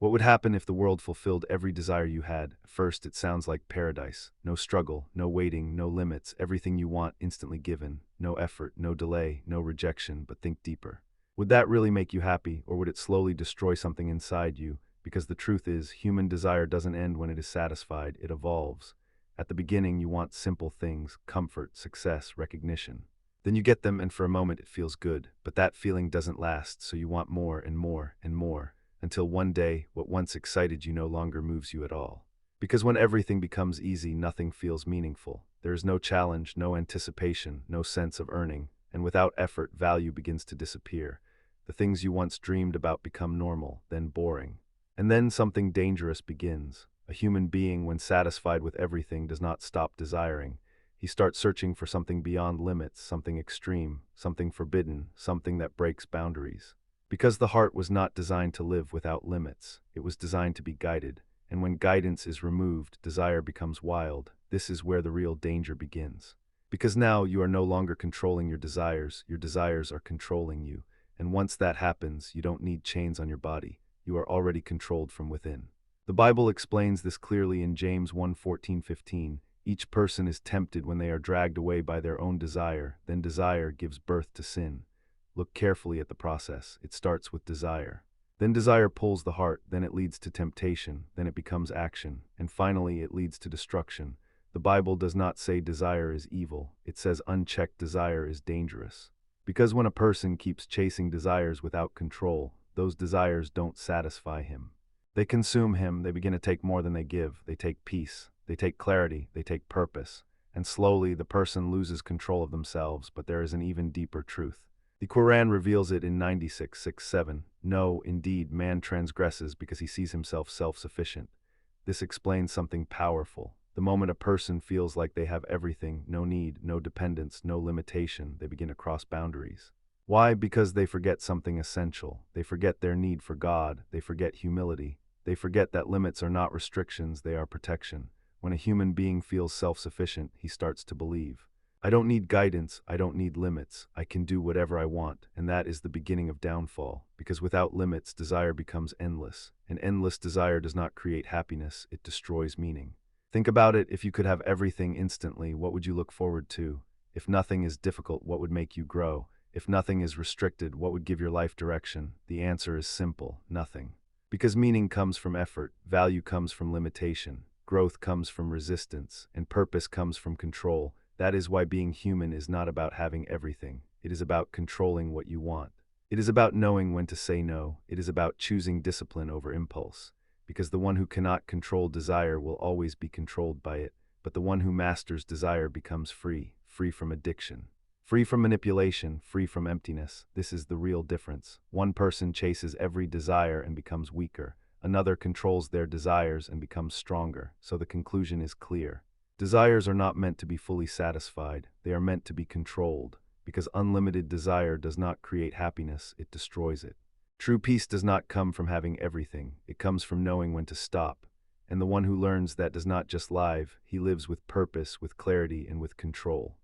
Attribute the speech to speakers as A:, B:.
A: What would happen if the world fulfilled every desire you had? At first, it sounds like paradise. No struggle, no waiting, no limits, everything you want instantly given. No effort, no delay, no rejection, but think deeper. Would that really make you happy, or would it slowly destroy something inside you? Because the truth is, human desire doesn't end when it is satisfied, it evolves. At the beginning, you want simple things: comfort, success, recognition. Then you get them, and for a moment it feels good, but that feeling doesn't last, so you want more and more and more, until one day, what once excited you no longer moves you at all. Because when everything becomes easy, nothing feels meaningful. There is no challenge, no anticipation, no sense of earning, and without effort, value begins to disappear. The things you once dreamed about become normal, then boring. And then something dangerous begins. A human being, when satisfied with everything, does not stop desiring. He starts searching for something beyond limits, something extreme, something forbidden, something that breaks boundaries. Because the heart was not designed to live without limits, it was designed to be guided. And when guidance is removed, desire becomes wild. This is where the real danger begins. Because now you are no longer controlling your desires are controlling you. And once that happens, you don't need chains on your body. You are already controlled from within. The Bible explains this clearly in James 1:14-15. Each person is tempted when they are dragged away by their own desire, then desire gives birth to sin. Look carefully at the process. It starts with desire. Then desire pulls the heart, then it leads to temptation, then it becomes action, and finally it leads to destruction. The Bible does not say desire is evil. It says unchecked desire is dangerous. Because when a person keeps chasing desires without control, those desires don't satisfy him. They consume him, they begin to take more than they give. They take peace, they take clarity, they take purpose. And slowly the person loses control of themselves, but there is an even deeper truth. The Qur'an reveals it in 96:6-7. No, indeed, man transgresses because he sees himself self-sufficient. This explains something powerful. The moment a person feels like they have everything, no need, no dependence, no limitation, they begin to cross boundaries. Why? Because they forget something essential. They forget their need for God. They forget humility. They forget that limits are not restrictions, they are protection. When a human being feels self-sufficient, he starts to believe, I don't need guidance, I don't need limits, I can do whatever I want, and that is the beginning of downfall, because without limits, desire becomes endless. An endless desire does not create happiness, it destroys meaning. Think about it, if you could have everything instantly, what would you look forward to? If nothing is difficult, what would make you grow? If nothing is restricted, what would give your life direction? The answer is simple: nothing. Because meaning comes from effort, value comes from limitation, growth comes from resistance, and purpose comes from control. That is why being human is not about having everything. It is about controlling what you want. It is about knowing when to say no. It is about choosing discipline over impulse. Because the one who cannot control desire will always be controlled by it, but the one who masters desire becomes free, free from addiction, free from manipulation, free from emptiness. This is the real difference. One person chases every desire and becomes weaker. Another controls their desires and becomes stronger. So the conclusion is clear. Desires are not meant to be fully satisfied. They are meant to be controlled. Because unlimited desire does not create happiness, it destroys it. True peace does not come from having everything. It comes from knowing when to stop. And the one who learns that does not just live, he lives with purpose, with clarity, and with control.